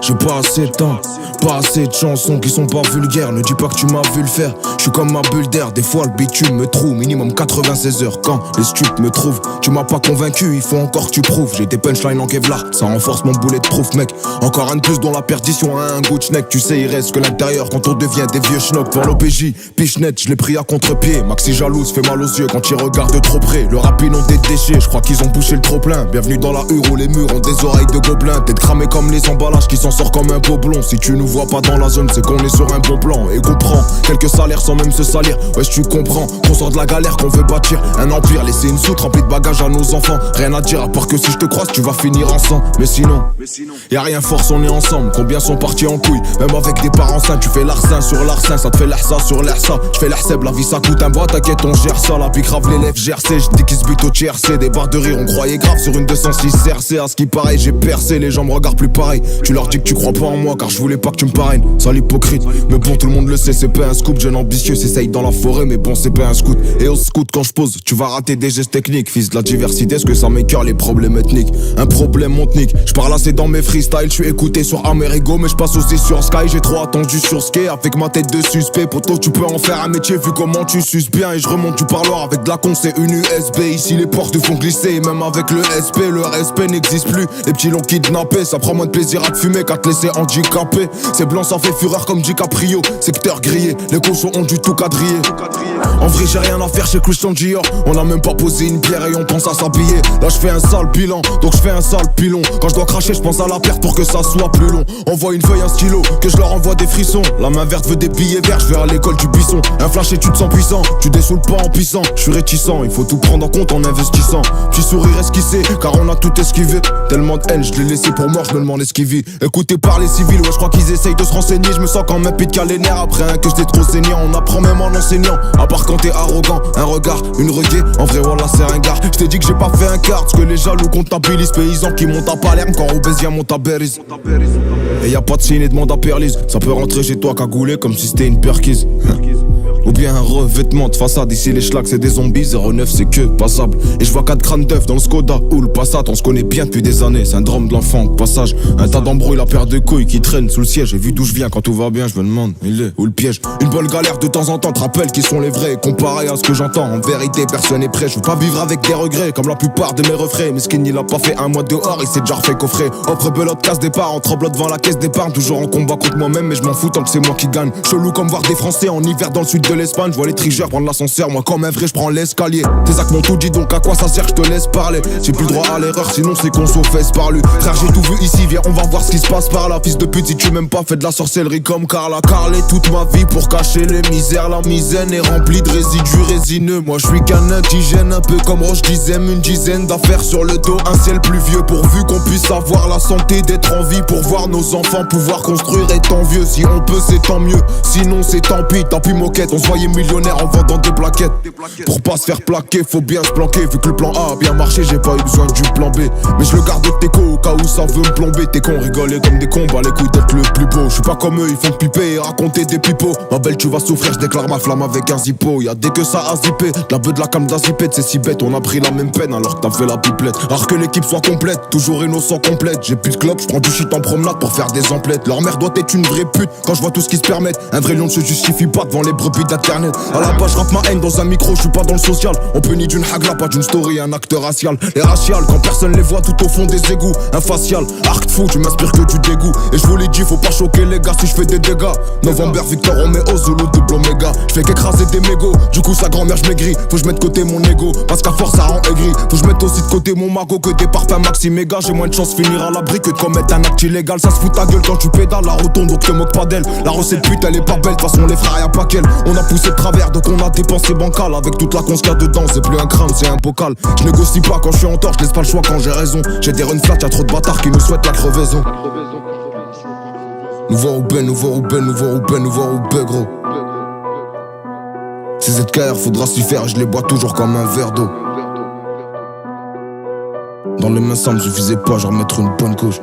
J'ai pas assez de temps, pas assez de chansons qui sont pas vulgaires. Ne dis pas que tu m'as vu le faire. Je suis comme ma bulle d'air, des fois le bitume me trouve. Minimum 96 heures quand les stupes me trouvent. Tu m'as pas convaincu, il faut encore que tu prouves. J'ai des punchlines en Kevlar, ça renforce mon boulet de proof mec. Encore un de plus dans la perdition, un goût de schneck. Tu sais il reste que l'intérieur quand on devient des vieux schnocks. Pour l'OPJ, pichenette, je l'ai pris à contre-pied. Maxi jalouse, fait mal aux yeux quand il regarde trop près. Le rap ils ont des déchets, je crois qu'ils ont bouché le trop plein. Bienvenue dans la hure où les murs ont des oreilles de gobelins. Tête cramée comme les emballages qui s'en sort comme un boblon. Si tu nous vois pas dans la zone, c'est qu'on est sur un bon plan. Et qu'on prend quelques salaires sans même se salir. Ouais, tu comprends qu'on sort de la galère, qu'on veut bâtir un empire. Laisser une soute remplie de bagages à nos enfants. Rien à dire à part que si je te croise, tu vas finir ensemble. Mais sinon, y'a rien force, on est ensemble. Combien sont partis en couille, même avec des parents sains. Tu fais l'arsin sur l'arsin, ça te fait l'ahsa sur l'ahsa. Je fais l'ahseb, la vie ça coûte un bois, t'inquiète, on gère ça. La pique grave l'élève GRC, je dis qu'ils se butent au TRC. Des barres de rire, on croyait grave sur une 206 CRC. À ce qui paraît, j'ai percé, les gens me regardent plus pareil. Tu leur dis que tu crois pas en moi, car je voulais pas que tu me parraines. Sale hypocrite, mais bon, tout le monde le sait, c'est pas un scoop. Jeune ambitieux, s'essaye dans la forêt, mais bon, c'est pas un scout. Et au scout, quand je pose, tu vas rater des gestes techniques. Fils de la diversité, est-ce que ça m'écœure les problèmes ethniques? Un problème montnique, je parle assez dans mes freestyles. Je suis écouté sur Amerigo, mais je passe aussi sur Sky. J'ai trop attendu sur Ski avec ma tête de suspect. Poto, tu peux en faire un métier vu comment tu suces bien. Et je remonte du parloir avec de la con, c'est une USB. Ici les portes font glisser, et même avec le SP, le respect n'existe plus. Les petits l'ont kidnappé, ça prend moins de plaisir à te fumer qu'à te laisser handicapé. C'est blanc, ça fait fureur comme DiCaprio. Secteur grillé, les cochons ont du tout quadrillé. En vrai j'ai rien à faire chez Christian Dior. On a même pas posé une pierre et on pense à s'habiller. Là je fais un sale bilan, donc je fais un sale pilon. Quand je dois cracher je pense à la perte pour que ça soit plus long. Envoie une feuille, un stylo, que je leur envoie des frissons. La main verte veut des billets verts, je vais à l'école du buisson. Un flash et tu te sens puissant, tu dessoules pas en puissant. Je suis réticent, il faut tout prendre en compte en investissant. Petit sourire esquissé, car on a tout esquivé. Tellement de haine, je l'ai laissé pour mort, je me demande esquiver. Écoutez par les civils, ouais je crois qu'ils essayent de se renseigner. Je me sens comme un pit les nerfs après un que j'étais trop saignant. On apprend même en enseignant, à part quand t'es arrogant. Un regard, une reggae, en vrai voilà c'est un gars. Je t'ai dit que j'ai pas fait un quart, parce que les jaloux comptabilisent. Paysans qui montent à Palerme quand Robésia monte à Beriz. Et y'a pas de signe et demande à Perlise. Ça peut rentrer chez toi cagoulé comme si c'était une perquise. Ou bien un revêtement de façade. Ici les schlags c'est des zombies, 09 c'est que passable. Et je vois 4 crânes d'œufs dans le Skoda ou le Passat. On se connaît bien depuis des années, syndrome de l'enfant au passage. Un tas d'embrouilles, la paire de couilles qui traîne sous le siège. J'ai vu d'où je viens quand tout va bien, je me demande il est où le piège. Une bonne galère de temps en temps te rappelle qui sont les vrais. Comparé à ce que j'entends, en vérité personne n'est prêt. Je veux pas vivre avec des regrets comme la plupart de mes refrains. Miskin il a pas fait un mois dehors, il s'est déjà refait coffrer. Offre belote, casse départ, en tremblant devant la caisse d'épargne. Toujours en combat contre moi-même mais je m'en fous tant que c'est moi qui gagne. Chelou comme voir des Français en hiver dans le sud de l'Espagne. Je vois les tricheurs prendre l'ascenseur, moi comme un vrai je prends l'escalier. Tes actes m'ont tout dit donc à quoi ça sert, je te laisse parler. J'ai plus le droit à l'erreur sinon c'est qu'on s'en fesse par lui. Frère j'ai tout vu ici, viens on va voir ce qui se passe par là. Fils de pute si tu m'aimes pas fais de la sorcellerie comme Carla. Carlé toute ma vie pour cacher les misères. La misaine est remplie de résidus résineux. Moi je suis qu'un indigène un peu comme Roche Dizem. Une dizaine d'affaires sur le dos, un ciel pluvieux. Pourvu qu'on puisse avoir la santé d'être en vie. Pour voir nos enfants pouvoir construire étant vieux. Si on peut c'est tant mieux, sinon c'est tant pis moquette. On se voyait millionnaire en vendant des plaquettes. Pour pas se faire plaquer, faut bien se planquer. Vu que le plan A a bien marché, j'ai pas eu besoin du plan B. Mais je le garde de Teco au cas où ça veut me plomber. T'es con, rigoler comme des cons, bah les couilles d'être le plus beau. Je suis pas comme eux, ils font piper et raconter des pipeaux. Ma belle, tu vas souffrir, je déclare ma flamme avec un zippo. Y'a dès que ça a zippé, la beuh de la cam d'azipette. C'est si bête, on a pris la même peine alors que t'as fait la pipelette. Alors que l'équipe soit complète, toujours innocent complète. J'ai plus de clope, j'prends du shit en promenade pour faire des emplettes. Leur mère doit être une vraie pute quand je vois tout ce qu'ils se permettent. Un vrai lion ne se justifie pas devant les brebis d'internet. À la base, j'rappe ma haine dans un micro, je suis pas dans le social. On peut ni d'une hagla, pas d'une story, un acteur racial. Les raciales, quand personne les voit tout au fond des égouts. Un facial, arc fou, tu m'inspires que du dégoût. Et je vous l'ai dit, faut pas choquer les gars si je fais des dégâts. November, Victor, on met au Zulu, double Omega. Je fais qu'écraser des mégots, du coup sa grand-mère je maigris. Faut que je mette de côté mon ego, parce qu'à force ça rend aigri. Faut que je mette aussi de côté mon magot que des parfums maxi méga. J'ai moins de chance de finir à l'abri que de commettre un acte illégal. Ça se fout ta gueule quand tu pédales, la rotonde donc te moque pas d'elle. La recette pute elle est pas belle, de toute façon les frères y'a pas qu'elle. On a poussé de travers donc on a dépensé bancal. Avec toute la conce qu'il y a dedans, c'est plus un crâne, c'est un bocal. Je négocie pas quand je suis en tort, je laisse pas le choix quand j'ai raison. J'ai des run flats, y'a trop de bâtards qui nous souhaitent la crevaison. Nouveau Roubaix, nouveau Roubaix, nouveau Roubaix, nouveau Roubaix gros. Ces ZKR faudra s'y faire, je les bois toujours comme un verre d'eau. Dans les mains ça me suffisait pas, genre mettre une bonne couche.